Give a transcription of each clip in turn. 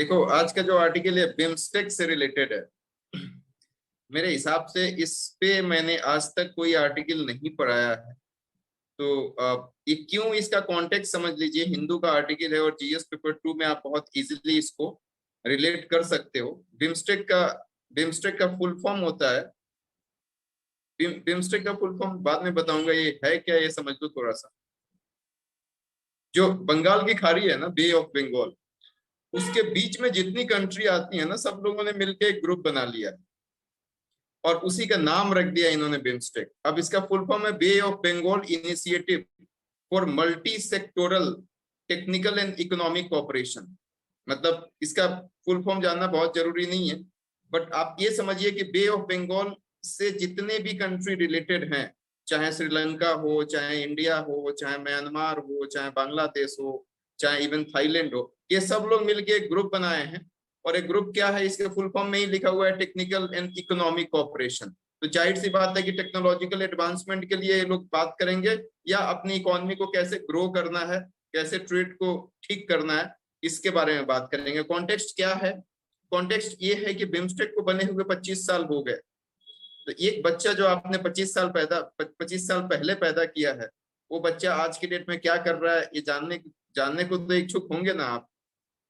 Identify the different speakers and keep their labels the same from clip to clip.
Speaker 1: देखो, आज का जो आर्टिकल है बिम्स्टेक से रिलेटेड है। मेरे हिसाब से इस पे मैंने आज तक कोई आर्टिकल नहीं पढ़ाया है। तो ये क्यों, इसका कॉन्टेक्स्ट समझ लीजिए। हिंदू का आर्टिकल है और जीएस पेपर 2 में आप बहुत इजीली इसको रिलेट कर सकते हो। बिम्स्टेक का फुल फॉर्म होता है, बिम्स्टेक का फुल फॉर्म बाद में बताऊंगा ये है क्या, ये समझ लो थोड़ा सा। जो बंगाल की खाड़ी है ना, बे ऑफ बंगाल, उसके बीच में जितनी कंट्री आती है ना, सब लोगों ने मिलकर एक ग्रुप बना लिया और उसी का नाम रख दिया इन्होंने बिम्स्टेक। अब इसका फुल फॉर्म है bay of Bengal initiative for multi sectoral technical and economic cooperation. मतलब इसका फुल फॉर्म जानना बहुत जरूरी नहीं है, बट आप ये समझिए कि बे ऑफ बंगाल से जितने भी कंट्री रिलेटेड हैं, चाहे श्रीलंका हो, चाहे इंडिया हो, चाहे म्यांमार हो, चाहे बांग्लादेश हो, चाहे इवन थाईलैंड हो, ये सब लोग मिलके एक ग्रुप बनाए हैं। और एक ग्रुप क्या है, इसके फुल फॉर्म में ही लिखा हुआ है टेक्निकल एंड इकोनॉमिक कोऑपरेशन। तो जाहिर सी बात है कि टेक्नोलॉजिकल एडवांसमेंट के लिए ये लोग बात करेंगे, या अपनी इकोनॉमी को कैसे ग्रो करना है, कैसे ट्रेड को ठीक करना है, इसके बारे में बात करेंगे। कॉन्टेक्स्ट क्या है? कॉन्टेक्स्ट ये है कि बिम्स्टेक को बने हुए 25 साल हो गए। तो एक बच्चा जो आपने 25 साल पहले पैदा किया है, वो बच्चा आज की डेट में क्या कर रहा है, ये जानने को तो इच्छुक होंगे ना आप।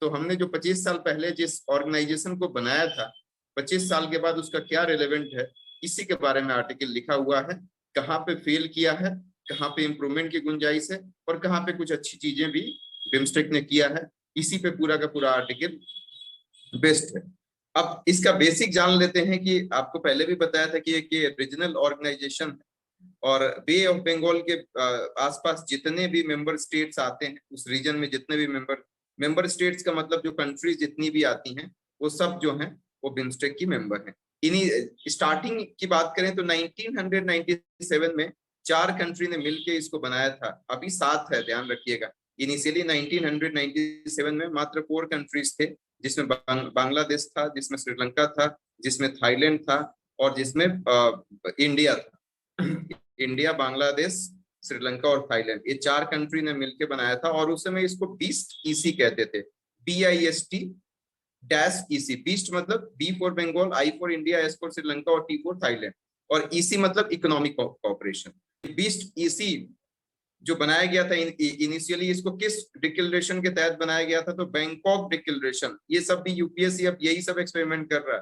Speaker 1: तो हमने जो 25 साल पहले जिस ऑर्गेनाइजेशन को बनाया था, 25 साल के बाद उसका क्या रिलेवेंट है, इसी के बारे में आर्टिकल लिखा हुआ है। कहाँ पे फेल किया है, कहाँ पे इंप्रूवमेंट की गुंजाइश है, और कहाँ पे कुछ अच्छी चीजें भी बिम्स्टेक ने किया है, इसी पे पूरा का पूरा आर्टिकल बेस्ट है। अब इसका बेसिक जान लेते हैं कि आपको पहले भी बताया था कि एक रीजनल ऑर्गेनाइजेशन है, और बे ऑफ बंगाल के आसपास जितने भी मेंबर स्टेट्स आते हैं, उस रीजन में जितने भी मेंबर स्टेट्स का मतलब जो कंट्रीज जितनी भी आती हैं, वो सब जो हैं वो बिम्स्टेक की मेंबर हैं। इन्हीं स्टार्टिंग की बात करें तो 1997 में 4 कंट्री ने मिलकर इसको बनाया था। अभी 7 है, ध्यान रखिएगा। इनिशियली 1997 में मात्र 4 कंट्रीज थे, जिसमें बांग्लादेश था, जिसमें श्रीलंका था, जिसमें थाईलैंड था, और जिसमें इंडिया था। इंडिया, बांग्लादेश, श्रीलंका और थाईलैंड, ये 4 कंट्री ने मिलकर बनाया था। और उस समय इसको बीस्ट ईसी कहते थे, BIST-EC। बीस्ट मतलब B for Bengal, I for India, S for Sri Lanka और टी फॉर थाईलैंड, और ईसी मतलब इकोनॉमिक कोऑपरेशन। बीस्ट ईसी जो बनाया गया था इनिशियली, इसको किस डिक्लेरेशन के तहत बनाया गया था? तो बैंकॉक डिक्लेरेशन। ये सब भी यूपीएससी अब यही सब एक्सपेरिमेंट कर रहा है।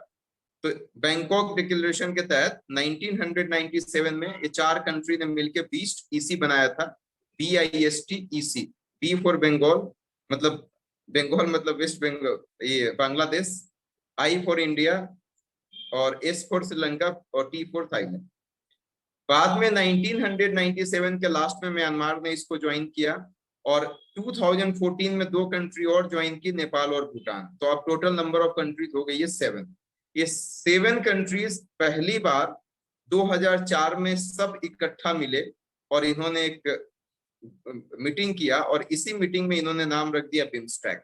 Speaker 1: तो बैंकॉक डिक्लेरेशन के तहत 1997 में ये 4 कंट्री ने मिलकर बीस्ट ईसी बनाया था। BIST-EC, बी फॉर बंगाल मतलब वेस्ट बंगाल, ये बांग्लादेश, आई फॉर इंडिया, और एस फॉर श्रीलंका, और टी फॉर थाईलैंड। बाद में 1997 के लास्ट में म्यांमार ने इसको ज्वाइन किया, और 2014 में 2 कंट्री और ज्वाइन की, नेपाल और भूटान। तो अब टोटल नंबर ऑफ कंट्रीज हो गई है 7। ये 7 कंट्रीज पहली बार 2004 में सब इकट्ठा मिले और इन्होंने एक मीटिंग किया, और इसी मीटिंग में इन्होंने नाम रख दिया बिम्स्टेक।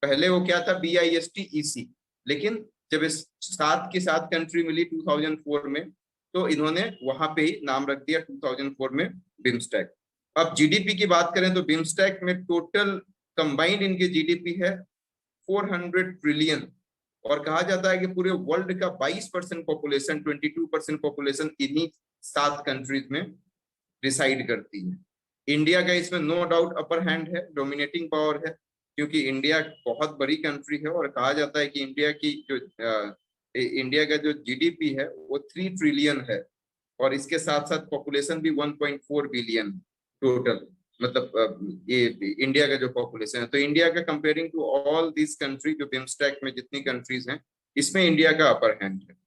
Speaker 1: पहले वो क्या था, BIST-EC, लेकिन जब इस 7 की 7 कंट्री मिली 2004 में, तो इन्होंने वहां पे ही नाम रख दिया 2004 में बिम्स्टेक। अब जीडीपी की बात करें तो बिम्स्टेक में टोटल कंबाइंड इनकी जीडीपी है 400 ट्रिलियन, और कहा जाता है कि पूरे वर्ल्ड का 22% पॉपुलेशन, 22% पॉपुलेशन इन्हीं 7 कंट्रीज में डिसाइड करती है। इंडिया का इसमें नो डाउट अपर हैंड है, डोमिनेटिंग पावर है, क्योंकि इंडिया बहुत बड़ी कंट्री है, और कहा जाता है कि इंडिया का जो जीडीपी है वो 3 ट्रिलियन है, और इसके साथ साथ पॉपुलेशन भी 1.4 बिलियन टोटल। मतलब ये इंडिया का जो पॉपुलेशन है, तो इंडिया का comparing to all this country, जो बिम्स्टेक में जितनी कंट्रीज हैं, इसमें इंडिया का अपर हैंड है।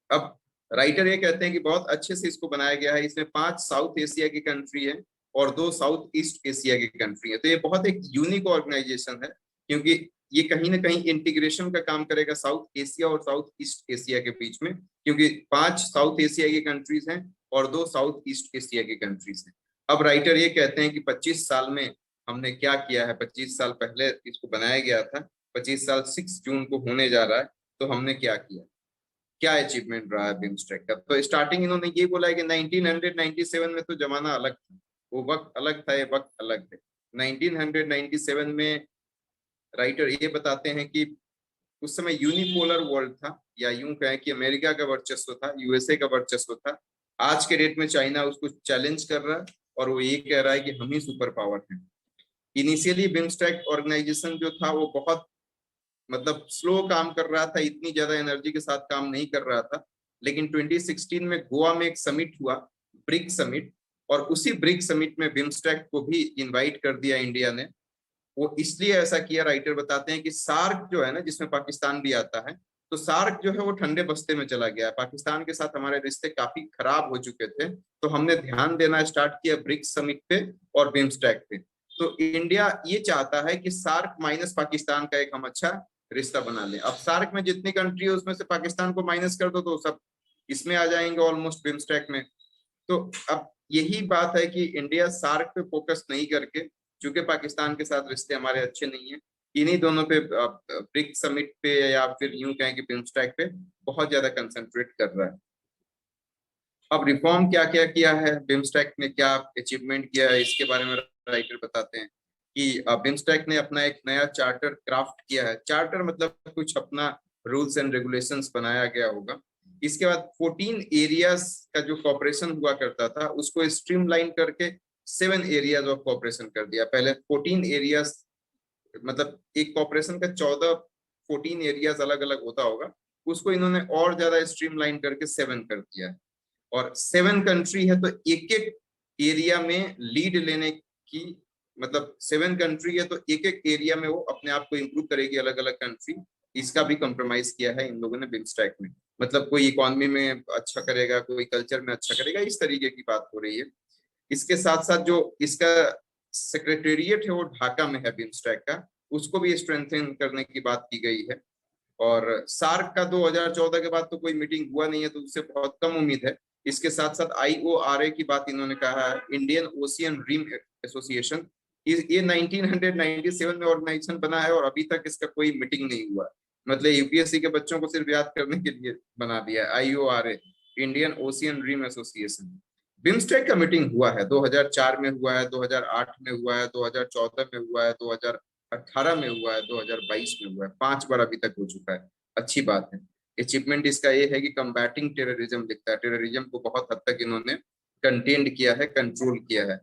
Speaker 1: अब राइटर ये कहते हैं कि बहुत अच्छे से इसको बनाया गया है। इसमें 5 साउथ एशिया की कंट्री है और 2 साउथ ईस्ट एशिया की कंट्री है। तो ये बहुत एक यूनिक ऑर्गेनाइजेशन है, क्योंकि ये कहीं ना कहीं इंटीग्रेशन का काम करेगा साउथ एशिया और साउथ ईस्ट एशिया के बीच में, क्योंकि 5 साउथ एशिया की कंट्रीज हैं और 2 साउथ ईस्ट एशिया की कंट्रीज हैं। अब राइटर ये कहते हैं कि 25 साल में हमने क्या किया है। 25 साल पहले इसको बनाया गया था, 25 साल 6 जून को होने जा रहा है, तो हमने क्या किया, क्या अचीवमेंट रहा है बिम्स्टेक का। तो स्टार्टिंग इन्होंने ये बोला है कि 1997 में तो जमाना अलग था, वो वक्त अलग था, ये वक्त अलग थे। 1997 में राइटर ये बताते हैं कि उस समय यूनिपोलर वर्ल्ड था, या यूं कहें कि अमेरिका का वर्चस्व था, यूएसए का वर्चस्व था। आज के डेट में चाइना उसको चैलेंज कर रहा है और वो ये कह रहा है कि हम ही सुपर पावर हैं। इनिशियली बिम्स्टेक ऑर्गेनाइजेशन जो था वो बहुत मतलब स्लो काम कर रहा था, इतनी ज्यादा एनर्जी के साथ काम नहीं कर रहा था। लेकिन 2016 में गोवा में एक समिट हुआ, ब्रिक समिट, और उसी ब्रिक समिट में बिम्स्टेक को भी इनवाइट कर दिया इंडिया ने। वो इसलिए ऐसा किया, राइटर बताते हैं कि सार्क जो है ना, जिसमें पाकिस्तान भी आता है, तो सार्क जो है वो ठंडे बस्ते में चला गया। पाकिस्तान के साथ हमारे रिश्ते काफी खराब हो चुके थे, तो हमने ध्यान देना स्टार्ट किया ब्रिक्स समिट पे और बिम्स्टेक पे। तो इंडिया ये चाहता है कि सार्क माइनस पाकिस्तान का एक हम अच्छा रिश्ता बना लें। अब सार्क में जितनी कंट्री है उसमें से पाकिस्तान को माइनस कर दो तो सब इसमें आ जाएंगे ऑलमोस्ट, बिम्स्टेक में। तो अब यही बात है कि इंडिया सार्क पे फोकस नहीं करके, चूंकि पाकिस्तान के साथ रिश्ते हमारे अच्छे नहीं है, इन्हीं दोनों पे ब्रिक्स समिट पे या फिर यूं कहें कि बिम्स्टेक पे बहुत ज्यादा कंसंट्रेट कर रहा है। अब रिफॉर्म क्या क्या किया है, बिम्स्टेक ने क्या अचीवमेंट किया है, इसके बारे में राइटर बताते हैं कि बिम्स्टेक ने अपना एक नया चार्टर क्राफ्ट किया है। चार्टर मतलब कुछ अपना रूल्स एंड रेगुलेशंस बनाया गया होगा। इसके बाद 14 एरियाज का जो कॉपरेशन हुआ करता था उसको स्ट्रीमलाइन करके 7 एरियाज ऑफ कॉपरेशन कर दिया। पहले 14 एरियाज मतलब एक कॉपरेशन का 14 एरियाज अलग अलग होता होगा, उसको इन्होंने और ज्यादा स्ट्रीमलाइन करके 7 कर दिया। और 7 कंट्री है तो एक एक एरिया में लीड लेने की, मतलब 7 कंट्री है तो एक एक एरिया में वो अपने आप को इम्प्रूव करेगी, अलग अलग कंट्री। इसका भी कॉम्प्रोमाइज किया है इन लोगों ने बिम्स्टेक में। मतलब कोई इकोनॉमी में अच्छा करेगा, कोई कल्चर में अच्छा करेगा, इस तरीके की बात हो रही है। इसके साथ साथ जो इसका सेक्रेटेरिएट है वो ढाका में है बिम्स्टेक का, उसको भी स्ट्रेंथन करने की बात की गई है। और सार्क का 2014 के बाद तो कोई मीटिंग हुआ नहीं है, तो उससे बहुत कम उम्मीद है। इसके साथ साथ IORA की बात इन्होंने कहा है, इंडियन ओशियन रिम एसोसिएशन। ये 1997 में ऑर्गेनाइजेशन बना है और अभी तक इसका कोई मीटिंग नहीं हुआ। मतलब यूपीएससी के बच्चों को सिर्फ याद करने के लिए बना दिया है IORA, Indian Ocean Rim Association. BIMSTEC का मीटिंग हुआ है, 2004 में हुआ है, 2008 में हुआ है, 2014 में हुआ है, 2018 में हुआ है, 2022 में हुआ है, 5 बार अभी तक हो चुका है। अच्छी बात है। अचीवमेंट इसका ये है कि कंबैटिंग टेररिज्म लिखता है, टेररिज्म को बहुत हद तक इन्होंने कंटेन्ड किया है, कंट्रोल किया है।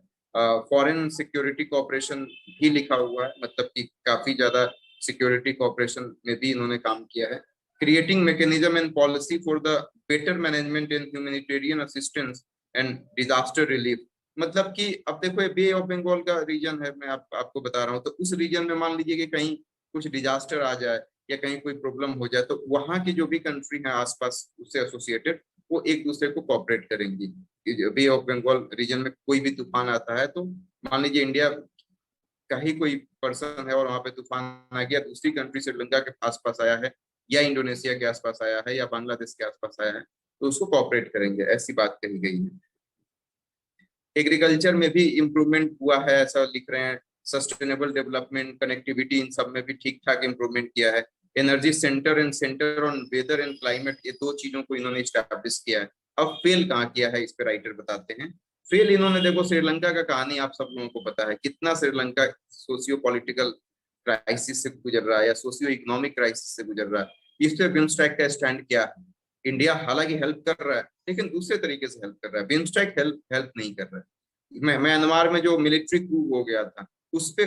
Speaker 1: फॉरेन सिक्योरिटी कॉपरेशन भी लिखा हुआ है, मतलब कि काफी ज्यादा सिक्योरिटी कॉपरेशन में भी इन्होंने काम किया है। Creating mechanism and policy for the better management and humanitarian assistance and disaster relief. मतलब कि अब देखो ये बे ऑफ बंगाल का रीजन है, मैं आपको बता रहा हूँ, तो उस रीजन में मान लीजिए कि कहीं कुछ डिजास्टर आ जाए या कहीं कोई प्रॉब्लम हो जाए, तो वहां की जो भी कंट्री है आसपास उससे एसोसिएटेड, वो एक दूसरे को कोऑपरेट करेंगी। बे ऑफ बंगाल रीजन में कोई भी तूफान आता है तो मान लीजिए इंडिया का ही कोई पर्सन है और वहां पे तूफान आ गया, दूसरी कंट्री श्रीलंका के आसपास आया है या इंडोनेशिया के आसपास आया है या बांग्लादेश के आसपास आया है, तो उसको कोऑपरेट करेंगे, ऐसी बात कही गई है। एग्रीकल्चर में भी इम्प्रूवमेंट हुआ है ऐसा लिख रहे हैं। सस्टेनेबल डेवलपमेंट, कनेक्टिविटी, इन सब में भी ठीक ठाक इम्प्रूवमेंट किया है। Energy centre and centre on whether and climate, ये 2 चीजों को इन्होंने स्टैब्लिश किया है। अब फेल कहाँ किया है इस पे राइटर बताते हैं। फेल इन्होंने, देखो श्रीलंका का कहानी आप सब लोगों को पता है, कितना श्रीलंका सोशियो पॉलिटिकल क्राइसिस से गुजर रहा है या सोशियो इकोनॉमिक क्राइसिस से गुजर रहा है। इस पे बिम्स्टेक का स्टैंड क्या है? इंडिया हालांकि हेल्प कर रहा है लेकिन दूसरे तरीके से हेल्प कर रहा है, बिम्स्टेक हेल्प हेल्प नहीं कर रहा है। म्यांमार में जो मिलिट्री कू हो गया था उस पे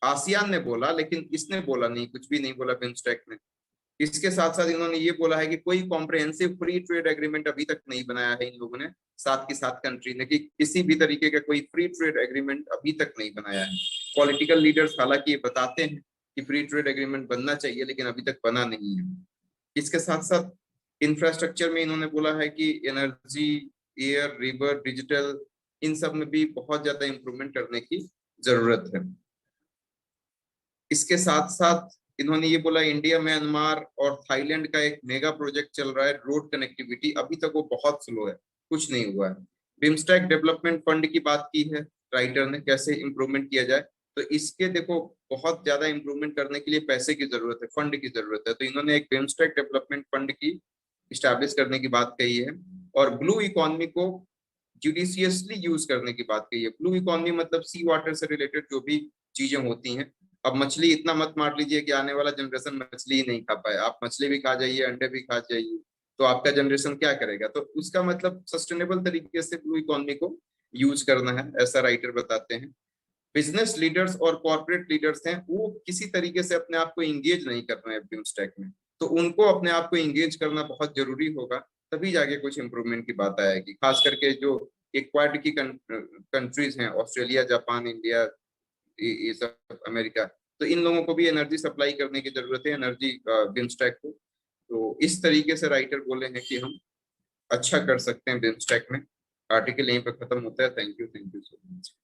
Speaker 1: आसियान ने बोला, लेकिन इसने बोला नहीं, कुछ भी नहीं बोला बिम्स्टेक ने। इसके साथ साथ इन्होंने ये बोला है कि कोई कॉम्प्रिहेंसिव फ्री ट्रेड एग्रीमेंट अभी तक नहीं बनाया है इन लोगों ने, साथ की साथ कंट्री ने, कि किसी भी तरीके का कोई फ्री ट्रेड एग्रीमेंट अभी तक नहीं बनाया है। पॉलिटिकल लीडर्स हालांकि ये बताते हैं कि फ्री ट्रेड एग्रीमेंट बनना चाहिए लेकिन अभी तक बना नहीं है। इसके साथ साथ इंफ्रास्ट्रक्चर में इन्होंने बोला है कि एनर्जी, एयर, रिवर, डिजिटल, इन सब में भी बहुत ज्यादा इंप्रूवमेंट करने की जरूरत है। इसके साथ साथ इन्होंने ये बोला इंडिया, म्यांमार और थाईलैंड का एक मेगा प्रोजेक्ट चल रहा है रोड कनेक्टिविटी, अभी तक वो बहुत स्लो है, कुछ नहीं हुआ है। बिम्स्टेक डेवलपमेंट फंड की बात की है राइटर ने, कैसे इंप्रूवमेंट किया जाए, तो इसके देखो बहुत ज्यादा इंप्रूवमेंट करने के लिए पैसे की जरूरत है, फंड की जरूरत है, तो इन्होंने एक बिम्स्टेक डेवलपमेंट फंड की स्टैब्लिश करने की बात कही है। और ब्लू इकोनॉमी को जुडिशियसली यूज करने की बात कही है। ब्लू इकोनॉमी मतलब सी वाटर से रिलेटेड जो भी चीजें होती हैं, अब मछली इतना मत मार लीजिए कि आने वाला जनरेशन मछली ही नहीं खा पाए। आप मछली भी खा जाइए, अंडे भी खा जाइए, तो आपका जनरेशन क्या करेगा? तो उसका मतलब सस्टेनेबल तरीके से ब्लू इकोनॉमी को यूज करना है, ऐसा राइटर बताते हैं। बिजनेस लीडर्स और कॉर्पोरेट लीडर्स हैं, वो किसी तरीके से अपने आप को इंगेज नहीं कर रहे हैं बिमस्टेक में, तो उनको अपने आप को इंगेज करना बहुत जरूरी होगा, तभी जाके कुछ इंप्रूवमेंट की बात आएगी। खास करके जो एक्वायर्ड की कंट्रीज हैं, ऑस्ट्रेलिया, जापान, इंडिया, ये सब, अमेरिका, तो इन लोगों को भी एनर्जी सप्लाई करने की जरूरत है, एनर्जी बिमस्टेक को। तो इस तरीके से राइटर बोले हैं कि हम अच्छा कर सकते हैं बिमस्टेक में। आर्टिकल यहीं पर खत्म होता है। Thank you so much.